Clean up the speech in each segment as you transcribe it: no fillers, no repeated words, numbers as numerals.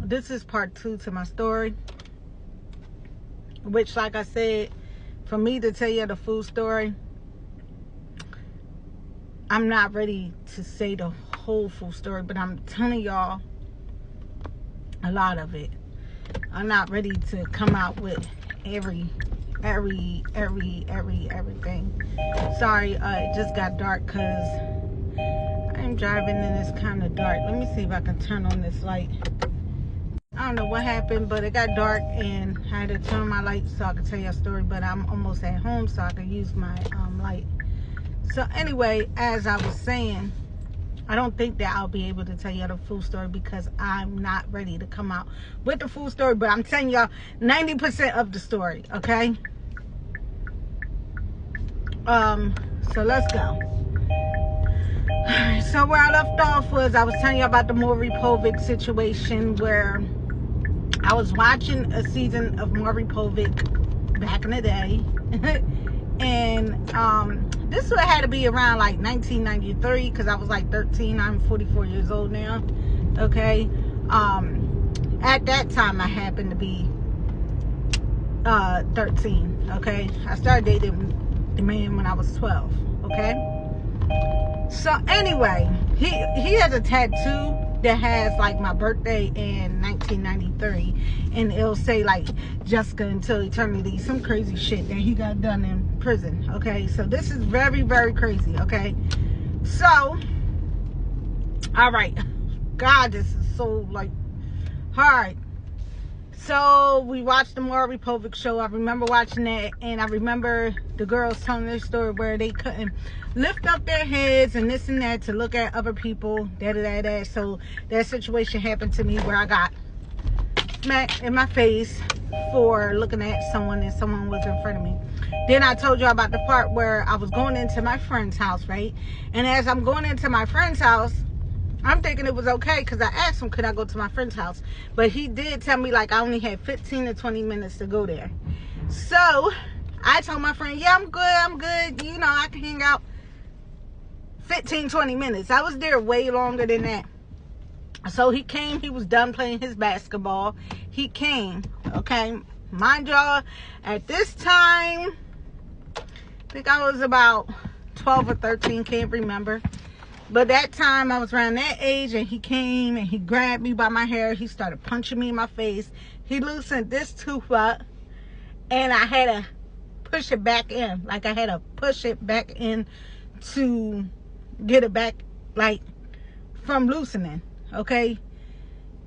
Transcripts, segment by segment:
this is part 2 to my story, which, like I said, for me to tell you the full story, I'm not ready to say the whole full story, but I'm telling y'all a lot of it. I'm not ready to come out with everything. Sorry, it just got dark because I'm driving and it's kind of dark. Let me see if I can turn on this light. I don't know what happened, but it got dark and I had to turn my light so I could tell you a story, but I'm almost at home so I can use my light. So anyway, as I was saying, I don't think that I'll be able to tell you the full story because I'm not ready to come out with the full story, but I'm telling y'all 90% of the story, okay? So let's go. So where I left off was I was telling you about the Maury Povich situation, where I was watching a season of Maury Povich back in the day. And this had to be around like 1993 because I was like 13. I'm 44 years old now. Okay. At that time I happened to be 13. Okay. I started dating the man when I was 12. Okay. So anyway, he has a tattoo that has like my birthday in 1993, and it'll say like Jessica until eternity, some crazy shit that he got done in prison. Okay, so this is very, very crazy. Okay, so all right, God, this is so like hard. So we watched the Maury Povich show. I remember watching that, and I remember the girls telling their story where they couldn't lift up their heads and this and that to look at other people, So that situation happened to me where I got smacked in my face for looking at someone and someone was in front of me. Then I told you about the part where I was going into my friend's house, right? And as I'm going into my friend's house, I'm thinking it was okay because I asked him, could I go to my friend's house? But he did tell me like I only had 15 to 20 minutes to go there. So I told my friend, yeah, I'm good. You know, I can hang out 15, 20 minutes. I was there way longer than that. So he came, he was done playing his basketball. He came, okay? Mind y'all, at this time, I think I was about 12 or 13, can't remember. But that time I was around that age, and he came and he grabbed me by my hair. He started punching me in my face. He loosened this tooth up, and I had to push it back in. Like I had to push it back in to get it back, like from loosening. Okay.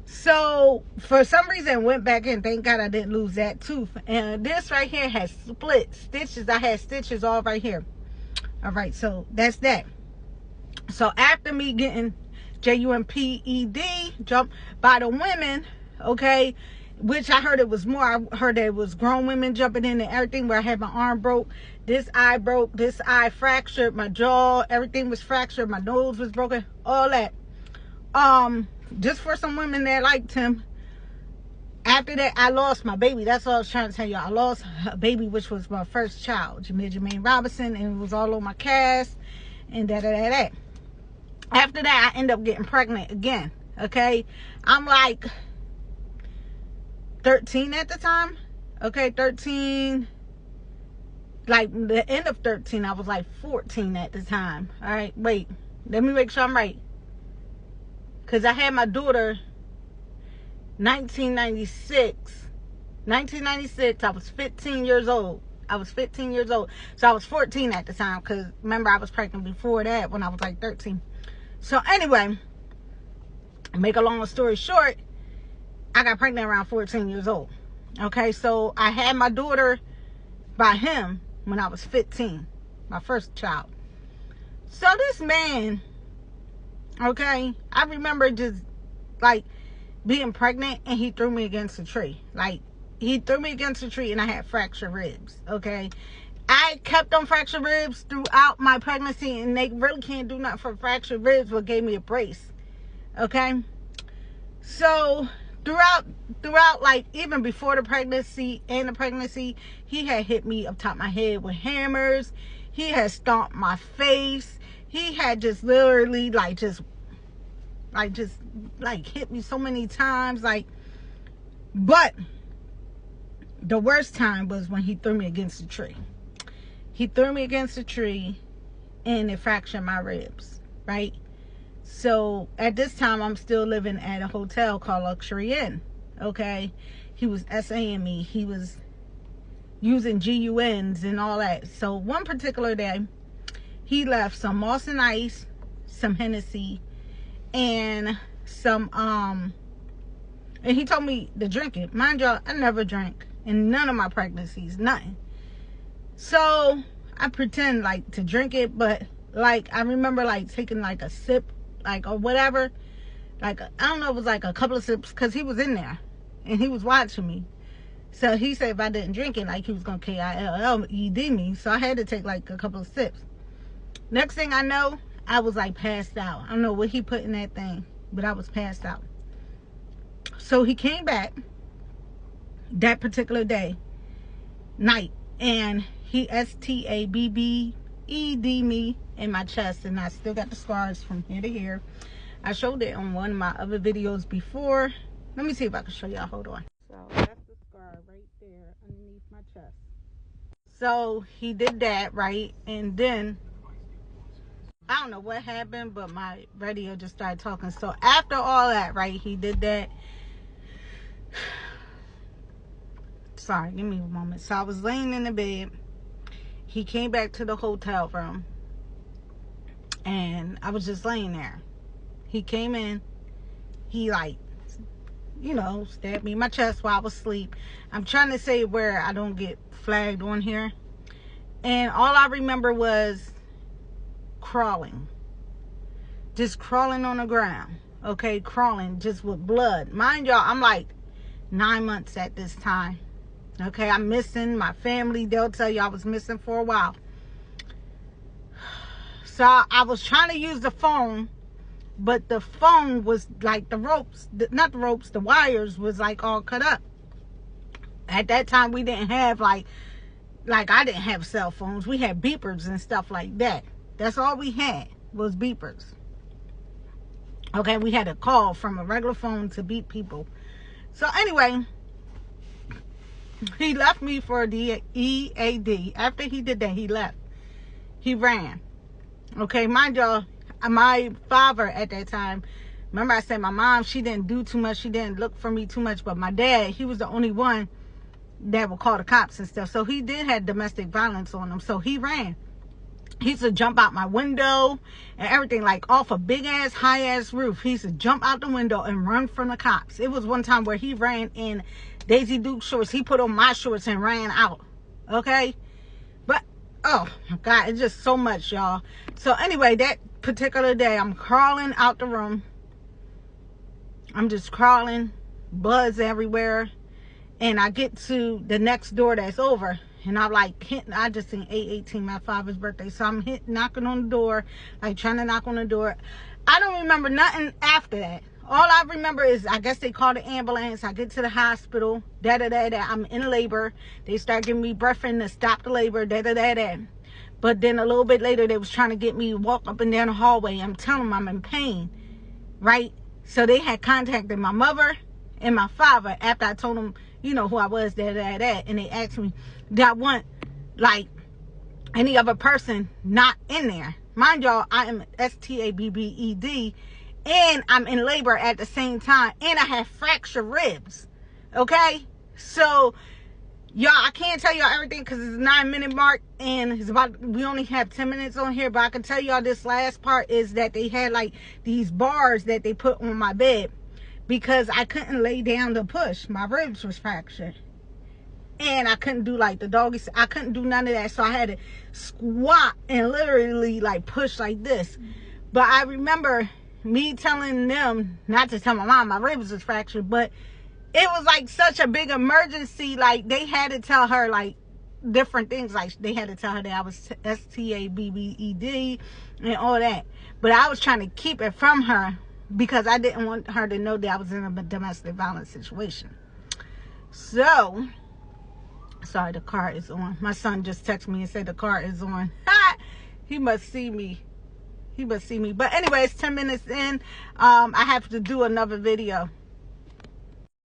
So for some reason it went back in. Thank God I didn't lose that tooth. And this right here has split stitches. I had stitches all right here. All right, so that's that. So after me getting JUMPED jumped by the women, okay, which I heard it was more. I heard that it was grown women jumping in and everything, where I had my arm broke, this eye broke, this eye fractured, my jaw, everything was fractured, my nose was broken, all that. Just for some women that liked him. After that, I lost my baby. That's all I was trying to tell you. I lost a baby, which was my first child, Jermaine Robinson, and it was all on my cast, and da. After that, I ended up getting pregnant again, okay? I'm like 13 at the time, okay? 13, like the end of 13, I was like 14 at the time. All right, wait, let me make sure I'm right. Because I had my daughter 1996, I was 15 years old. So I was 14 at the time, because remember I was pregnant before that when I was like 13. So anyway, make a long story short, I got pregnant around 14 years old. Okay, so I had my daughter by him when I was 15, my first child. So this man, okay, I remember just like being pregnant, and he threw me against a tree. Like, he threw me against a tree and I had fractured ribs, okay? I kept on fractured ribs throughout my pregnancy, and they really can't do nothing for fractured ribs, but gave me a brace, okay? So throughout like even before the pregnancy and the pregnancy, he had hit me up top of my head with hammers. He had stomped my face. He had just literally like hit me so many times. Like, But the worst time was when he threw me against a tree. He threw me against a tree and it fractured my ribs, right? So at this time, I'm still living at a hotel called Luxury Inn, okay? He was SAing me. He was using GUNs and all that. So one particular day, he left some Moss and Ice, some Hennessy, and some, and he told me to drink it. Mind y'all, I never drank in none of my pregnancies, nothing. So I pretend like to drink it, but like I remember like taking like a sip, like or whatever, like I don't know, it was like a couple of sips because he was in there and he was watching me. So he said if I didn't drink it, like he was gonna KILLED me. So I had to take like a couple of sips. Next thing I know, I was like passed out. I don't know what he put in that thing, but I was passed out. So he came back that particular night, and he STABBED me in my chest, and I still got the scars from here to here. I showed it on one of my other videos before. Let me see if I can show y'all. Hold on. So that's the scar right there underneath my chest. So he did that, right? And then I don't know what happened, but my radio just started talking. So after all that, right, he did that. Sorry, give me a moment. So I was laying in the bed. He came back to the hotel room, and I was just laying there. He came in. He like, you know, stabbed me in my chest while I was asleep. I'm trying to say where I don't get flagged on here. And all I remember was crawling. Just crawling on the ground. Okay, crawling just with blood. Mind y'all, I'm like 9 months at this time. Okay, I'm missing my family. They'll tell you I was missing for a while. So I was trying to use the phone, but the phone was like the ropes, not the ropes, the wires was like all cut up. At that time, we didn't have like I didn't have cell phones. We had beepers and stuff like that. That's all we had was beepers. Okay, we had to call from a regular phone to beep people. So anyway, he left me for the EAD. After he did that, he left. He ran. Okay, mind y'all, my father at that time, remember I said my mom, she didn't do too much. She didn't look for me too much. But my dad, he was the only one that would call the cops and stuff. So he did have domestic violence on him. So he ran. He used to jump out my window and everything, like off a big ass, high ass roof. He used to jump out the window and run from the cops. It was one time where he ran in Daisy Duke shorts. He put on my shorts and ran out. Okay? But, oh my God, it's just so much, y'all. So anyway, that particular day, I'm crawling out the room. I'm just crawling. Blood's everywhere. And I get to the next door that's over. And I'm like hitting, I just seen 8/18, my father's birthday. So I'm knocking on the door, like trying to knock on the door. I don't remember nothing after that. All I remember is, I guess they called the ambulance. I get to the hospital, I'm in labor. They start giving me breathing to stop the labor, But then a little bit later, they was trying to get me to walk up and down the hallway. I'm telling them I'm in pain, right? So they had contacted my mother and my father after I told them, you know, who I was, and they asked me, did I want, like, any other person not in there? Mind y'all, I am STABBED, and I'm in labor at the same time, and I have fractured ribs, okay? So, y'all, I can't tell y'all everything because it's a 9-minute mark, and it's about, we only have 10 minutes on here, but I can tell y'all this last part is that they had, like, these bars that they put on my bed because I couldn't lay down to push. My ribs was fractured. And I couldn't do like the doggy. I couldn't do none of that. So I had to squat and literally like push like this. But I remember me telling them not to tell my mom my ribs was fractured. But it was like such a big emergency. Like they had to tell her like different things. Like they had to tell her that I was STABBED and all that. But I was trying to keep it from her because I didn't want her to know that I was in a domestic violence situation. So... sorry, the car is on. My son just texted me and said the car is on. He must see me. He must see me. But anyway, it's 10 minutes in. I have to do another video.